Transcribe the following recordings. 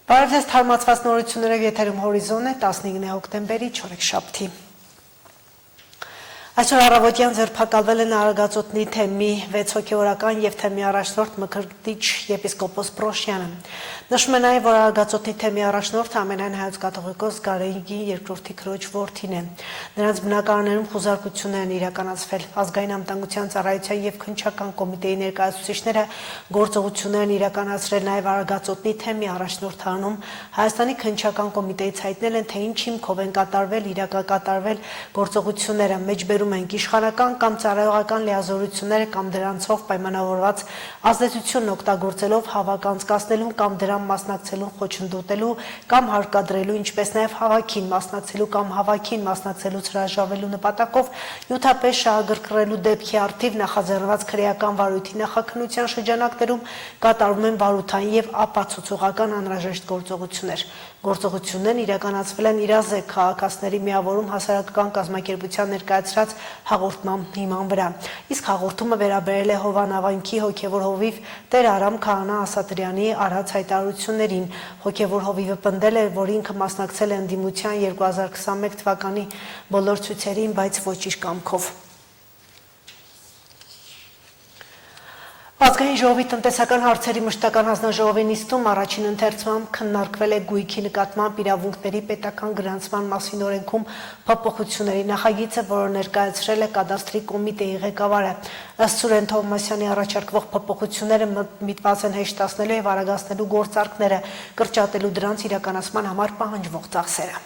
Բարև թարմացված նորություններով եթերում հորիզոն է 15 հոկտեմբերի չորեքշաբթի։ Այսօր առավոտյան ձերբակալվել են Արագածոտնի թեմի 6 հոգևորական եւ թեմի առաջնորդ Մկրտիչ եպիսկոպոս Պրոշյանը։ Նշվում է նաեւ, որ Արագածոտնի թեմի առաջնորդը ամենայն հայոց կաթողիկոս Գարեգի II քրոջ որդին է։ Նրանց բնակարաններում խուզարկություններ են իրականացվել։ Ազգային անվտանգության ծառայության եւ քննչական կոմիտեի ներկայացուցիչները գործողություններ են իրականացրել նաեւ Արագածոտնի թեմի առաջնորդանում։ Հայաստանի քննչական կոմիտեից հայտնել են, թե ինչ հիմքով են կատարվել, իրակակատարվել գործողությունները մեջբերում ենք իշխանական կամ ծառայողական լիազորությունները կամ դրանցով պայմանավորված ազդեցությունն օգտագործելով հավաք անցկացնելուն կամ դրան մասնակցելուն խոչընդոտելու կամ հարկադրելու, ինչպես նաև հավաքին մասնակցելու կամ հավաքին մասնակցելուց հրաժարվելու նպատակով նյութապես շահագրգռելու դեպքի առթիվ նախաձեռնված քրեական վարույթի նախաքննության շրջանակներում կատարվում են վարութային եւ ապացուցողական անհրաժեշտ գործողություններ։ Գործողություններն իրականացվել են իրազեկ քաղաքացիների միավորում հասարակական կազմակերպության ներկայացրած հաղորդման հիման վրա։ Իսկ հաղորդումը վերաբերել է Հովանավանքի հոգևոր հովիվ Տեր Արամ Քահանա Ասատրյանի արած հայտարարություններին։ Հոգևոր հովիվը պնդել է, որ ինքը մասնակցել է ընդդիմության 2021 թվականի բոլոր ցույցերին, բայց ոչ իր կամքով։ Ազգային ժողովի տնտեսական հարցերի մշտական հանձնաժողովի նիստում առաջին ընթերցմամբ քննարկվել է գույքի նկատմամբ իրավունքների պետական գրանցման մասին օրենքում փոփոխությունների նախագիծը, որը ներկայացրել է կադաստրի կոմիտեի ղեկավարը։ Ըստ Սուրեն Թովմասյանի առաջարկվող փոփոխությունները միտված են հեշտացնելու եւ արագացնելու գործարքները, կրճատելու դրանց իրականացման համար պահանջվող ծախսերը։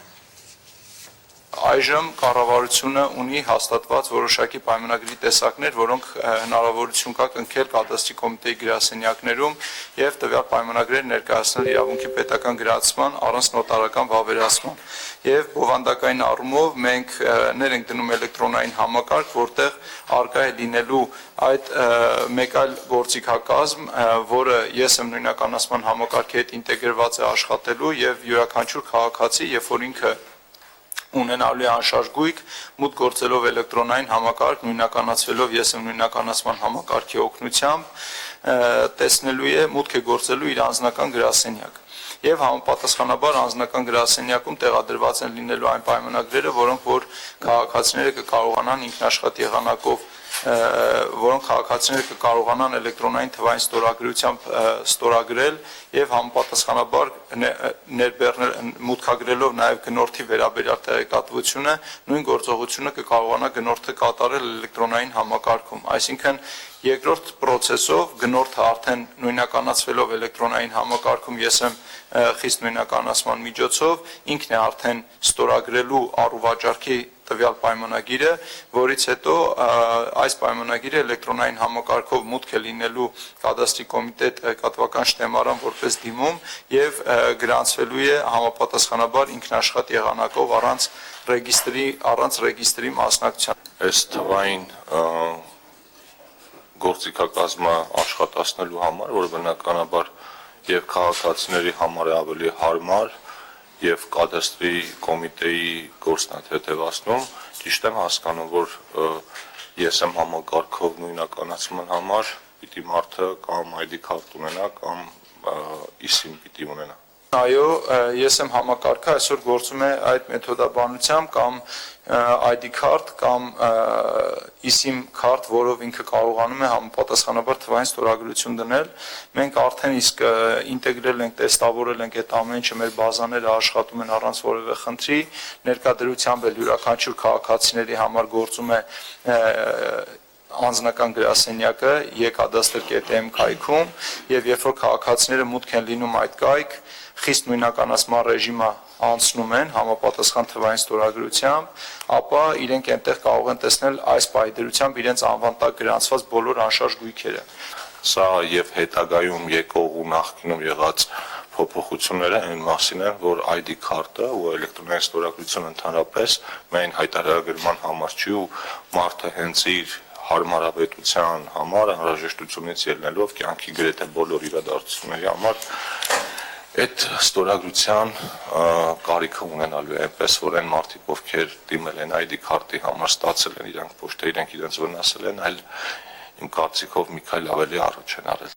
Այժմ կառավարությունը ունի հաստատված որոշակի պայմանագրի տեսակներ, որոնք հնարավորություն կա կնքել կադաստրի կոմիտեի գրասենյակներում եւ տվյալ պայմանագրերը ներկայացնել իրավունքի պետական գրանցման առանց նոտարական վավերացման։ Եվ բովանդակային առումով մենք ներ ենք դնում էլեկտրոնային համակարգ, որտեղ արկա է լինելու այդ մեկ այլ գործիքակազմ, որը ես եմ նույնականացման համակարգի հետ ինտեգրված է աշխատելու եւ յուրաքանչյուր քաղաքացի, երբ որ ինքը ունենալու է անշարժ գույք, մուտք գործելով էլեկտրոնային համակարգ, նույնականացվելով ես եմ նույնականացման համակարգի օգնությամբ, տեսնելու է, մուտք է գործելու իր անձնական գրասենյակ։ Եվ համապատասխանաբար անձնական գրասենյակում տեղադրված են լինելու այն պայմանագրերը, որոնք որ քաղաքացիները կկարողանան ինքնաշխատ եղանակով որոնք քաղաքացիները կկարողանան էլեկտրոնային թվային ստորագրությամբ ստորագրել եւ համապատասխանաբար մուտքագրելով նաեւ գնորդի վերաբերյալ տեղեկատվությունը նույն գործողությունը կկարողանա գնորդը կատարել էլեկտրոնային համակարգում, այսինքն երկրորդ process-ով գնորդը արդեն նույնականացվելով էլեկտրոնային համակարգում ես եմ խիստ նույնականացման միջոցով ինքն է արդեն ստորագրելու առուվաճառքի տվյալ պայմանագիրը, որից հետո այս պայմանագիրը էլեկտրոնային համակարգով մուտք է լինելու կադաստրի կոմիտե տեղեկատվական շտեմարան որպես դիմում եւ գրանցվելու է համապատասխանաբար ինքնաշխատ եղանակով առանց ռեգիստրի մասնակցության։ Այս թվային գործիքակազմը աշխատացնելու համար, որը բնականաբար եւ քաղաքացիների համար է ավելի հարմար եւ կադաստրի կոմիտեի գործն է հետևացնում, ճիշտ եմ հասկանում, որ ես եմ համակարգով նույնականացման համար պիտի մարդը կամ ID քարտ ունենա կամ ISIM պիտի ունենա։ Այո, ես եմ համակարգը այսօր գործում է այդ մեթոդաբանությամբ կամ ID քարտ կամ ISIM քարտ, որով ինքը կարողանում է համապատասխանաբար թվային ստորագրություն դնել։ Մենք արդեն իսկ ինտեգրել ենք, տեստավորել ենք այդ ամեն ինչը, մեր բազաները աշխատում են առանց որևէ խնդրի, ներկայությամբ էլ յուրաքանչյուր քաղաքացիների համար գործում է անձնական գրասենյակը եկադաստր.am կայքում եւ երբ որ քաղաքացիները մուտք են լինում այդ կայք, խիստ նույնականացման ռեժիմը անցնում են համապատասխան թվային ստորագրությամբ, ապա իրենք այնտեղ կարող են տեսնել այս պայդրությամբ իրենց անվան տակ գրանցված բոլոր անշարժ գույքերը։ Սա եւ հետագայում եկող ու նախկինում եղած փոփոխությունները այն մասին են, որ ID քարտը ու էլեկտրոնային ստորագրությունը ընդհանրապես միայն հայտարարագրման համար չի ու մարդը հենց իր հարմարավետության համար անհրաժեշտությունից ելնելով կյանքի գրեթե բոլոր իրադարձությունների համար այդ ստորագրության կարիքը ունենալու է, այնպես որ այն մարդիկ, ովքեր դիմել են ID քարտի համար ստացել են իրանք ոչ թե իրենք իրենց վնասել են, այլ իմ կարծիքով մի քայլ ավելի առաջ են արել։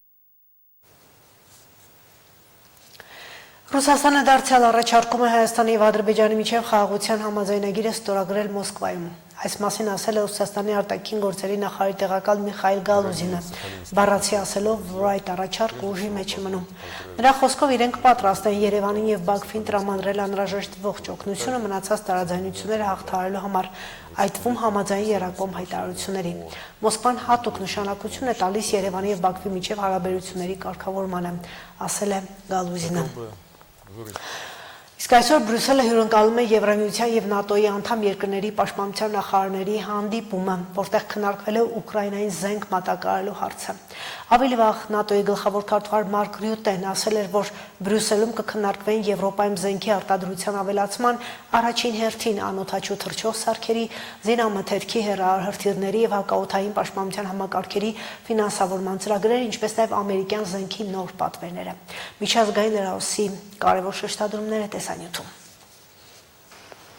Ռուսաստանը դարձյալ առաջարկում է Հայաստանի և Ադրբեջանի միջև խաղաղության համաձայնագիրը ստորագրել Մոսկվայում։ Այս մասին ասել է Ռուսաստանի արտաքին գործերի նախարարի տեղակալ Միխայիլ Գալուզինը, բառացի ասելով, որ այդ առաջարկը ուժի մեջ է մնում։ Նրա խոսքով իրենք պատրաստ են Երևանին և Բաքվին տրամադրել անհրաժեշտ ողջ օգնությունը մնացած տարաձայնությունները հաղթահարելու համար, այդ թվում համաձայն եռակողմ հայտարարությունների։ Մոսկվան հատուկ նշանակություն է տալիս Երևանի և Բաքվի միջև հարաբերությունների կարգավորմանը, ասել է Գալուզինը։ Իսկ այսօր Բրյուսելը հյուրընկալում է Եվրամիության և ՆԱՏՕ-ի անդամ երկրների պաշտպանության նախարարների հանդիպումը, որտեղ քննարկվել է Ուկրաինային զենք մատակարարելու հարցը։ Ավելի վաղ ՆԱՏՕ-ի գլխավոր քարտուղար Մարկ Ռյուտեն ասել էր, որ Բրյուսելում կքննարկվեն Եվրոպայում զենքի արտադրության ավելացման, առաջին հերթին անօդաչու թռչող սարքերի, զինամթերքի, հեռահրթիռների և հակաօդային պաշտպանության համակարգերի ֆինանսավորման ծրագրերը, ինչպես նաև ամերիկյան զենքի նոր պատվերները։ Միջազգային լրահոսի կարևոր շեշտադրումները տեսանյութում։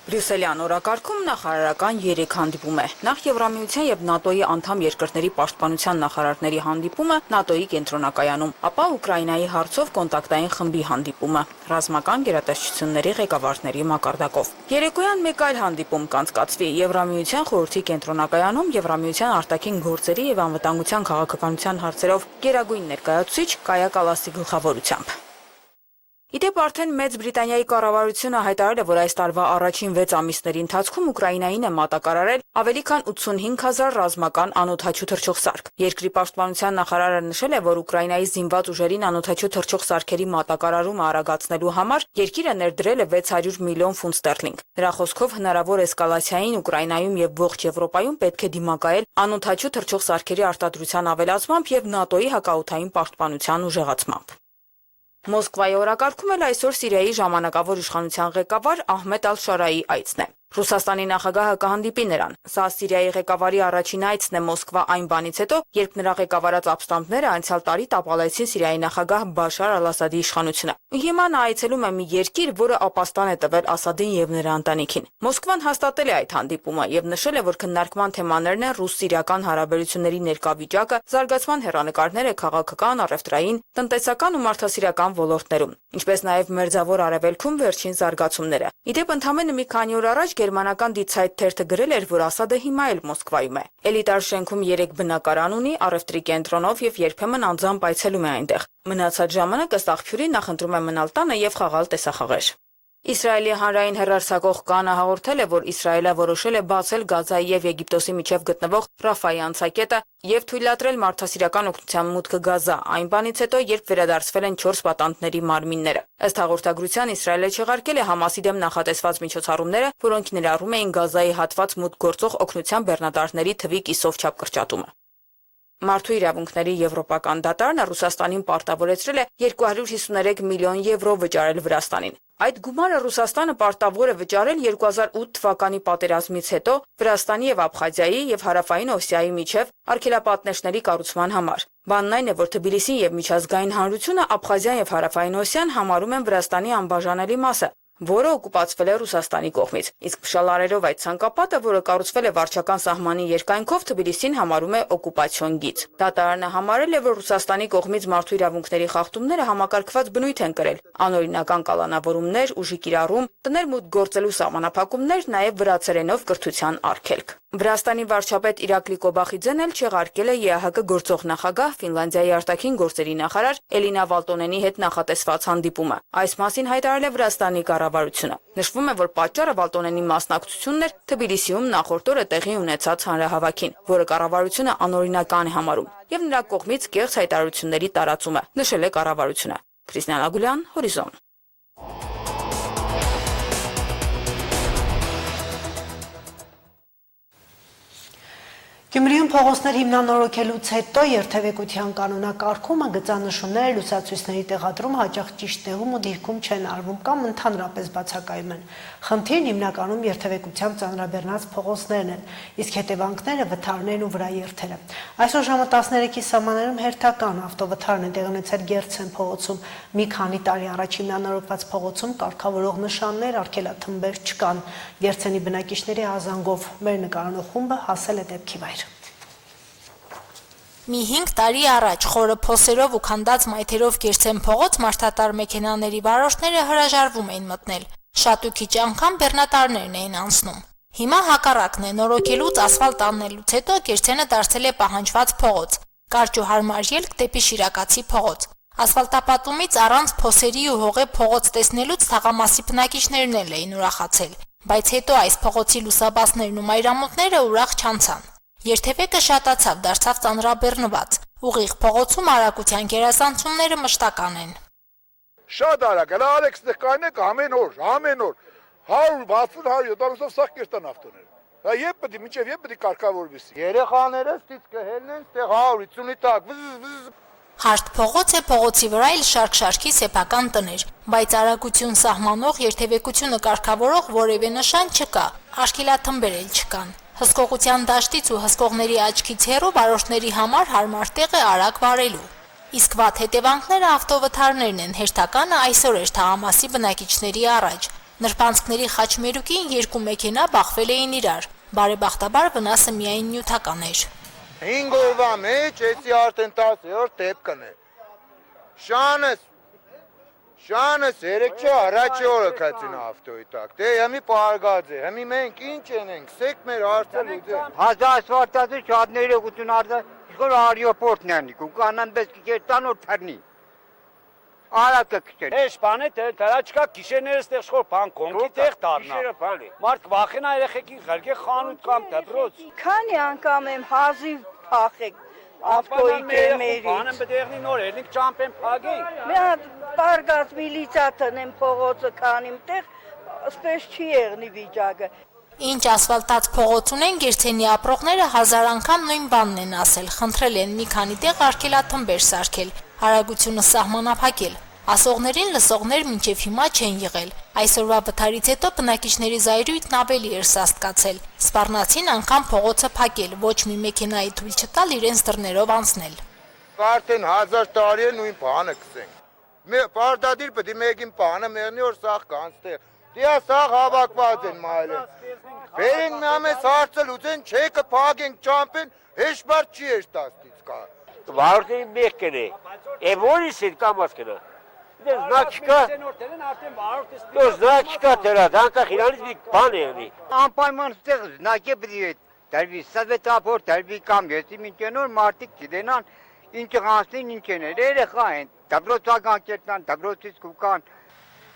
Բրյուսելյան օրակարգում նախարարական 3 հանդիպում է։ Նախ Եվրամիության և ՆԱՏՕ-ի անդամ երկրների պաշտպանության նախարարների հանդիպումը ՆԱՏՕ-ի կենտրոնակայանում, ապա Ուկրաինայի հարցով կոնտակտային խմբի հանդիպումը, ռազմական գերատեսչությունների ղեկավարների մակարդակով։ Երեկոյան մեկ այլ հանդիպում կանցկացվի Եվրամիության խորհրդի կենտրոնակայանում Եվրամիության արտաքին գործերի և անվտանգության քաղաքականության հարցերով գերագույն ներկայացուցիչ Կայա Կալասի գլխավորությամբ։ Իդեպ արդեն Մեծ Բրիտանիայի կառավարությունը հայտարարել է, որ այս տարվա առաջին 6 ամիսների ընթացքում Ուկրաինային է մատակարարել ավելի քան 85,000 ռազմական անօդաչու թռչող սարք։ Երկրի պաշտպանության նախարարը նշել է, որ Ուկրաինայի զինված ուժերին անօդաչու թռչող սարքերի մատակարարումը արագացնելու համար երկիրը ներդրել է 600 միլիոն ֆունտ ստերլինգ։ Նրա խոսքով հնարավոր էսկալացիային Ուկրաինայում եւ ողջ Եվրոպայում պետք է դիմակայել անօդաչու թռչող սարքերի արտադրության ավելացմամբ եւ ՆԱՏՕ-ի հակաօդային պաշտպանության ուժեղացմամբ։ Մոսկվայի օրակարգում էլ այսօր Սիրիայի ժամանակավոր իշխանության ղեկավար Ահմեդ Ալ-Շարայի այցն է։ Ռուսաստանի նախագահը կհանդիպի նրան։ Սա Սիրիայի ղեկավարի առաջին այցն է Մոսկվա այն բանից հետո, երբ նրա ղեկավարած ապստամբները անցյալ տարի տապալեցին Սիրիայի նախագահ Բաշար Ալ-Ասադի իշխանությունը։ Հիմա նա այցելում է մի երկիր, որը ապաստան է տվել Ասադին եւ նրա ընտանիքին։ Մոսկվան հաստատել է այդ հանդիպումը եւ նշել է, որ քննարկման թեմաներն են ռուս-սիրիական հարաբերությունների ներկա վիճակը, զարգացման հեռանկարները քաղաքական, առևտրային, տնտեսական ու մարդասիրական ոլորտներում, ինչպես նաեւ Մերձավոր Արևելքում վերջին զարգացումները։ Իդեպ ընդամենը մի քանի օր առաջ գերմանական Die Zeit թերթը գրել էր, որ Ասադը հիմա էլ Մոսկվայում է։ Էլիտար շենքում 3 բնակարան ունի, առևտրի կենտրոնով եւ երբեմն անձամբ այցելում է այնտեղ։ Մնացած ժամանակ ըստ աղբյուրի նախընտրում է մնալ տանը եւ խաղալ տեսախաղեր։ Իսրայելի հանրային հեռարձակող Կանը հաղորդել է, որ Իսրայելը որոշել է բացել Գազայի եւ Եգիպտոսի միջև գտնվող Ռաֆայի անցակետը եւ թույլատրել մարդասիրական օգնության մուտքը Գազա, այն բանից հետո, երբ վերադարձվել են 4 պատանդների մարմինները։ Ըստ հաղորդագրության Իսրայելը չեղարկել է Համասի դեմ նախատեսված միջոցառումները, որոնք ներառում էին Գազայի հատված մուտք գործող օգնության բեռնատարների թվի կիսով չափ կրճատումը։ Մարդու իրավունքների եվրոպական դատարանը Ռուսաստանին պարտավորեցրել է 253 միլիոն եվրո վճարել Վրաստանին։ Այդ գումարը Ռուսաստանը պարտավոր է վճարել 2008 թվականի պատերազմից հետո Վրաստանի եւ Աբխազիայի եւ Հարավային Օսիայի միջև արգելապատնեշների կառուցման համար։ Բանն այն է, որ Թբիլիսին եւ միջազգային հանրությունը Աբխազիան եւ Հարավային Օսիան համարում են Վրաստանի անբաժանելի մասը, որը օկուպացվել է Ռուսաստանի կողմից։ Իսկ փշալարերով այդ ցանկապատը, որը կառուցվել է վարչական սահմանի երկայնքով, Թբիլիսին համարում է օկուպացիոն գիծ։ Դատարանը համարել է, որ Ռուսաստանի կողմից մարդու իրավունքների խախտումները համակարգված բնույթ են կրել, անօրինական կալանավորումներ, ուժի կիրառում, տներ մուտք գործելու սահմանափակումներ, նաև վրացերենով կրթության արգելք։ Վրաստանի վարչապետ Իրակլի Կոբախիձեն էլ չեղարկել է ԵԱՀԿ գործող նախագահ Ֆինլանդիայի արտաքին գործերի նախարար Էլինա Վալտոնենի հետ նախատեսված հանդիպումը։ Այս մասին հայտարարել է Վրաստանի կառավարությունը։ Նշվում է, որ պատճառը Վալտոնենի մասնակցությունն էր Թբիլիսիում նախորդ օրը տեղի ունեցած հանրահավաքին, որը կառավարությունը անօրինական է համարում, եւ նրա կողմից կեղծ հայտարարությունների տարածումը, նշել է կառավարությունը։ Քրիստիան Ագուլյան, Հորիզոն։ Գյումրիում փողոցներ հիմնանորոգելուց հետո երթևեկության կանոնակարգումը, գծանշումները, լուսացույցների տեղադրումը հաճախ ճիշտ տեղում ու դիրքում չեն արվում կամ ընդհանրապես բացակայում են։ Խնդիրն հիմնականում երթևեկությամբ ծանրաբեռնած փողոցներն են, իսկ հետևանքները վթարներն ու վրա երթերը։ Այսօր ժամը 13-ի սահմաններում հերթական ավտովթարն է տեղի ունեցել Գերցեն փողոցում։ Մի քանի տարի առաջ հիմնանորոգված փողոցում կարգավորող նշաններ, արգելաթմբեր չկան։ Գերցենի բնակիչների հազանգով մեր նկարանող խումբը հասել է դեպքի վայր։ Մի 5 տարի առաջ խորը փոսերով ու քանդած մայթերով կերցեն փողոց մարդատար մեքենաների վարորդները հրաժարվում էին մտնել։ Շատ ու քիչ անգամ բեռնատարներն էին անցնում։ Հիմա հակառակն է, նորոգելուց ասֆալտ անելուց հետո կերցենը դարձել է պահանջված փողոց։ Կարճ ու հարմար ելք դեպի Շիրակացի փողոց։ Ասֆալտապատումից առանց փոսերի ու հողե փողոց տեսնելուց թաղամասի բնակիչներն էլ էին ուրախացել, բայց հետո այս փողոցի լուսաբացներն ու մայրամուտները ուրախ չանցան։ Երթևեկը շատացավ, դարձավ ծանրաբեռնված։ Ուղիղ փողոցում արագության գերազանցումները մշտական են։ Շատ արագ, հələ Ալեքսն կանեք ամեն օր, 160-170-ով սաղ կերտան ավտոները։ Դա երբ պետք է, մինչև երբ պետք է կարգավորվի։ Երեխաները ստից կհելնեն, ստեղ 150-ի տակ, Հարթ փողոց է, փողոցի վրա էլ շարք-շարքի սեփական տներ, բայց արագություն սահմանող, երթևեկությունը կարգավորող որևէ նշան չկա, աշկելաթմբեր էլ չկան։ Հսկողության դաշտից ու հսկողների աչքից հեռու վարորդների համար հարմար տեղ է արագ վարելու։ Իսկ վատ հետևանքները ավտովթարներն են, հերթականը այսօր էր թաղամասի բնակիչների առաջ։ Նրբանցքների խաչմերուկին 2 մեքենա բախվել էին իրար, բարեբախտաբար վնասը միայն նյութական էր։ 5 օրվա մեջ էսի արդեն 10-րդ դեպքն է։ Շանս երեք չէ առաջի օրը կացին ավտոյի տակ, դե հիմի պարգած է, հիմի մենք ինչ ենք, սեք մեր հարցը լուծել։ Հազասվարտացը շատ ներողություն արձա, իսկոր արիոպորտն են, ու կանան բես կերտան որ թարնի։ Արակը կշեն։ Էշ բան է, դրա չկա գիշերները ստեղ շոր բան կոնքի տեղ դառնա։ Մարդ վախենա երեխեքին ղրկե խանութ կամ դպրոց։ Քանի անգամ եմ հազիվ փախեք ավտոյի դեմերից։ Բանը բդեղնի նոր երնիկ ճամպեն փագեին։ Մի հատ պարգած միլիցա տնեմ փողոցը քանիմ տեղ, ասպես չի եղնի վիճակը։ Ինչ ասֆալտած փողոց ունեն, Գերցենի ապրողները 1000 անգամ նույն բանն են ասել, խնդրել են մի քանի տեղ արգելաթմբեր սարքել, հարագությունը սահմանափակել։ Ասողներին լսողներ մինչև հիմա չեն եղել։ Այսօրվա վթարից հետո բնակիչների զայրույթն ավելի էր սաստկացել։ Սպառնացին անգամ փողոցը փակել, ոչ մի մեքենայի թույլ չտալ իրենց դռներով անցնել։ Արդեն 1000 տարի է նույն բանը կսենք։ Պարտադիր պետք է մեկին բանը մերնի որ սաղ կանստեղ։ Դիա սաղ հավաքված են մայլեն։ Բերին մի ամես հարցը լուծեն, չեկը փագենք ճամպեն, հեշտ բար չի էր տաստից կա։ Վարորդի մեկն է։ Էվորիս է կամաս կնա։ Značka, to značka teda, danka chiralizmi panerni. Անպայման ստեղ զնակե պետք է դարվի սովետապոր դարվի կամ եսի մինչենոր մարդիկ չդենան ինչ ղանցին ինչ են երեխա են դպրոցական կերտան դպրոցից կուկան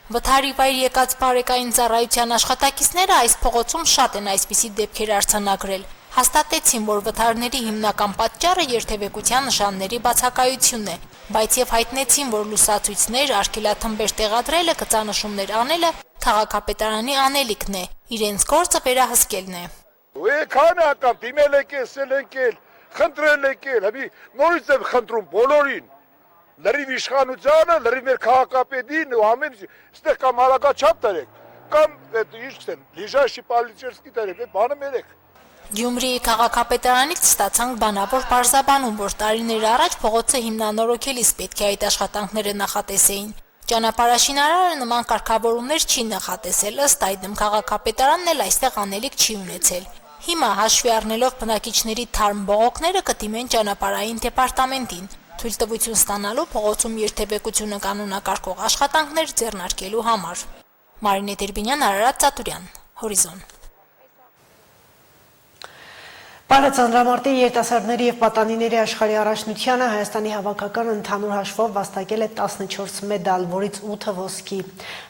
Վթարի վայր եկած բարեկային ծառայության աշխատակիցները այս փողոցում շատ են այսպիսի դեպքեր արձանագրել։ Հաստատեցին, որ վթարների հիմնական պատճառը երթևեկության նշանների բացակայությունն է, բայց եւ հայտնեցին, որ լուսացույցներ, արգելաթմբեր տեղադրելը, գծանշումներ անելը քաղաքապետարանի անելիքն է, իրենց գործը վերահսկելն է։ Քանի անգամ դիմել եք, ասել եք, խնդրել եք, հիմա նորից եմ խնդրում բոլորին։ Լրիվ իշխանությանը, լրիվ մեր քաղաքապետին ու ամեն ստեղ կամ հարակաչափ տերեք, կամ ինչ կսեն, լիժաշի պալիցերսկի տերեք, բանը մերեք։ Գյումրիի քաղաքապետարանից ստացանք բանավոր պարզաբանում, որ տարիներ առաջ փողոցը հիմնանորոգելիս պետք է այդ աշխատանքները նախատեսեին։ Ճանապարհաշինարարը նման կարգավորումներ չի նախատեսել, ըստ այդմ քաղաքապետարանն էլ այստեղ անելիք չի ունեցել։ Հիմա հաշվի առնելով բնակիչների թարմ բողոքները կդիմեն ճանապարհային դեպարտամենտին, թույլտվություն ստանալու փողոցում երթևեկությունը կանոնակարգող աշխատանքներ ձեռնարկելու համար։ Մարինե Դերբինյան, Արարատ Ծատուրյան, Հորիզոն։ Բարեծանրամարտի երիտասարդների եւ պատանիների աշխարհի առաջնությանը Հայաստանի հավաքականը ընդհանուր հաշվով վաստակել է 14 մեդալ, որից 8-ը ոսկի։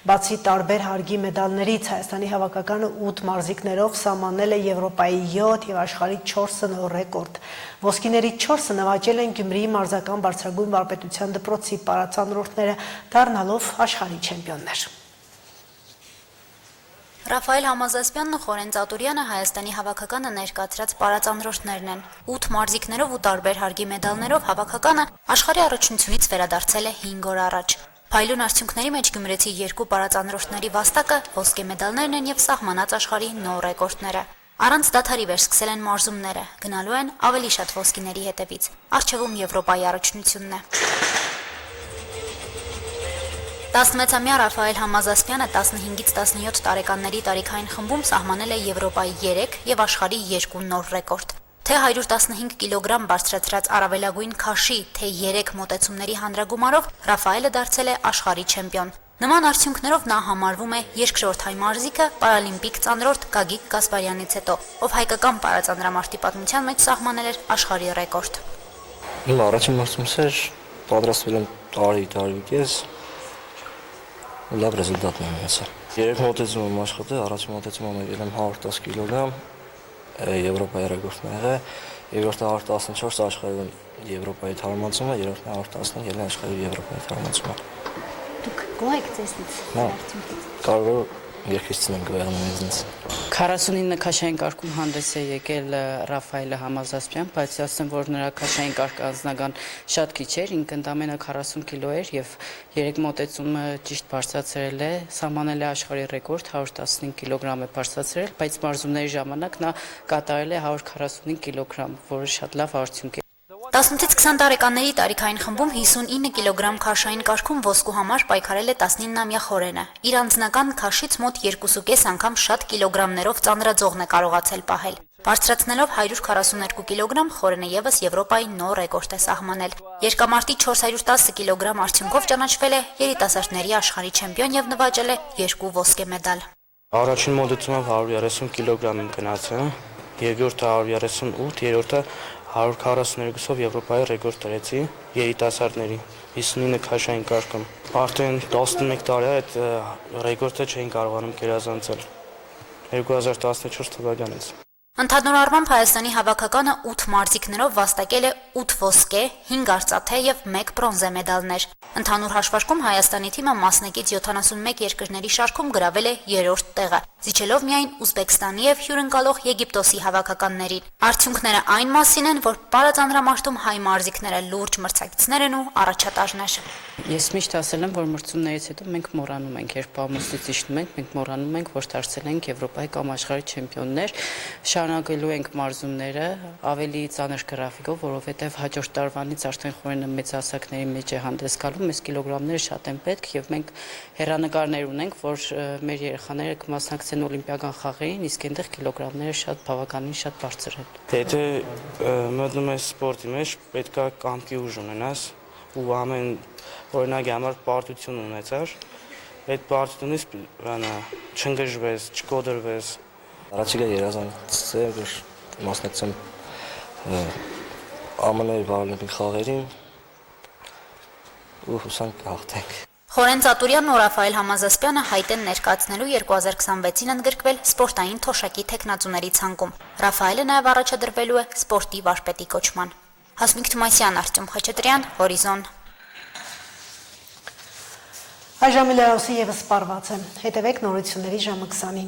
Բացի տարբեր հարգի մեդալներից Հայաստանի հավաքականը 8 մարզիկներով սահմանել է Եվրոպայի 7 եւ աշխարհի 4 նոր ռեկորդ։ Ոսկիներից 4-ը նվաճել են Գյումրիի մարզական բարձրագույն վարպետության դպրոցի պարացանրորդները, դառնալով աշխարհի չեմպիոններ։ Ռաֆայել Համազասպյանն ու Խորեն Ծատուրյանը Հայաստանի հավաքականը ներկայացրած պարածանրորդներն են։ 8 մարզիկներով ու տարբեր հարգի մեդալներով հավաքականը աշխարհի առաջնությունից վերադարձել է 5 օր առաջ։ Փայլուն արդյունքների մեջ գյումրեցի 2 պարածանրորդների վաստակը ոսկե մեդալներն են եւ սահմանած աշխարհի նոր ռեկորդները։ Առանց դադարի վերսկսել են մարզումները, գնալու են ավելի շատ ոսկիների հետևից։ Առջևում Եվրոպայի առաջնությունն է։ 16-ամյա Ռաֆայել Համազասպյանը 15-ից 17 տարեկանների տարիքային խմբում սահմանել է Եվրոպայի 3 եւ աշխարհի 2 նոր ռեկորդ։ Թե 115 կիլոգրամ բարձրացրած առավելագույն քաշի, թե 3 մոտեցումների հանրագումարով Ռաֆայելը դարձել է աշխարհի չեմպիոն։ Նման արդյունքներով նա համարվում է երկրորդ հայ մարզիկը պարալիմպիկ ծանրորդ Գագիկ Գասպարյանից հետո, ով հայկական պարածանրամարտի պատմության մեջ սահմանել էր աշխարհի ռեկորդ։ Իմ առաջին մարզումս էր, պատրաստվել եմ տարի կես, լավ ռեզուլտատ եմ ունեցել։ Երեք մոտեցում եմ աշխատել, առաջին մոտեցումը եկել եմ 110 կիլոգրամ, Եվրոպայի ռեկորդն եղել, երկրորդը 114 աշխարհում Եվրոպայի թարմացումը, երրորդը 115 ելն աշխարհի Եվրոպայի թարմացումը։ Դուք գոհ եք ձեզնից արդյունքից։ Կարող երկրից ցնեմ գոյանում ինձ։ 49 քաշային կարգում հանդես է եկել Ռաֆայելը Համազասպյան, բայց ասեմ, որ նրա քաշային կարգը անձնական շատ քիչ էր, ինքը ընդամենը 40 կիլո էր եւ 3 մոտեցումը ճիշտ բարձրացրել է, սահմանել է աշխարհի ռեկորդ 115 կիլոգրամ է բարձրացրել, բայց մարզումների ժամանակ նա կատարել է 145 կիլոգրամ, որը շատ լավ արդյունք է։ 18-ից 20 տարեկանների տարիքային խմբում 59 կիլոգրամ քաշային կարգում ոսկու համար պայքարել է 19-ամյա Խորենը։ Իր անձնական քաշից մոտ 2.5 անգամ շատ կիլոգրամներով ծանրաձողն է կարողացել պահել։ Բարձրացնելով 142 կիլոգրամ Խորենը եւս Եվրոպայի նոր ռեկորդ է սահմանել։ Երկամարտի 410 կիլոգրամ արդյունքով ճանաչվել է երիտասարդների աշխարհի չեմպիոն եւ նվաճել է 2 ոսկե մեդալ։ Առաջին մոտեցումով 130 կիլոգրամ եմ գնացել, երկրորդը 138, երրորդը 142-ով Եվրոպայի ռեկորդ տրեցի երիտասարդների 59 քաշային կարգում։ Արդեն 11 տարի այդ ռեկորդը չէին կարողանում գերազանցել 2014 թվականից։ Ընդհանուր առմամբ Հայաստանի հավաքականը 8 մարզիկներով վաստակել է 8 ոսկե, 5 արծաթե եւ 1 բրոնզե մեդալներ։ Ընդհանուր հաշվարկում Հայաստանի թիմը մասնակից 71 երկրների շարքում գրավել է 3-րդ տեղը, զիջելով միայն Ուզբեկստանի եւ հյուրընկալող Եգիպտոսի հավաքականներին։ Արդյունքները այն մասին են, որ պարածանրամարտում հայ մարզիկները լուրջ մրցակիցներ են ու առաջատարներ։ Ես միշտ ասել եմ, որ մրցումներից հետո մենք մոռանում ենք, երբ ամուսնից իջնում ենք, մենք մոռանում ենք, որ դարձել ենք Եվրոպայի կամ աշխարհի չեմպիոններ, շարունակելու ենք մարզումները ավելի ծանր գրաֆիկով, որովհետև հաջորդ տարվանից արդեն Խորենը մեծ հասակների մեջ է հանդես գալու, մեզ կիլոգրամները շատ են պետք եւ մենք հեռանկարներ ունենք, որ մեր երեխաները կմասնակցեն օլիմպիական խաղերին, իսկ այնտեղ կիլոգրամները շատ բավականին շատ բարձր են։ Եթե մտնում ես սպորտի մեջ, պետք է կամքի ուժ ունենաս ու ամեն օրինակի համար պարտություն ունեցար, այդ պարտությունից չընկճվես, չկոտրվես։ Առաջիկա երազանքս է, որ մասնակցեմ ԱՄՆ-ի պարալիմպիկ խաղերին ու հուսանք կհաղթենք։ Խորեն Ծատուրյանն ու Ռաֆայել Համազասպյանը հայտ են ներկայացնելու 2026-ին ընդգրկվել սպորտային թոշակի թեկնածուների ցանկում։ Ռաֆայելը նաև առաջադրվելու է սպորտի վարպետի կոչման։ Հասմիկ Թումասյան, Արտյոմ Խաչատրյան, Հորիզոն։ Այժմ լրացուցիչ եւս սպառված է։ Հետևեք նորությունների ժամը 20-ին։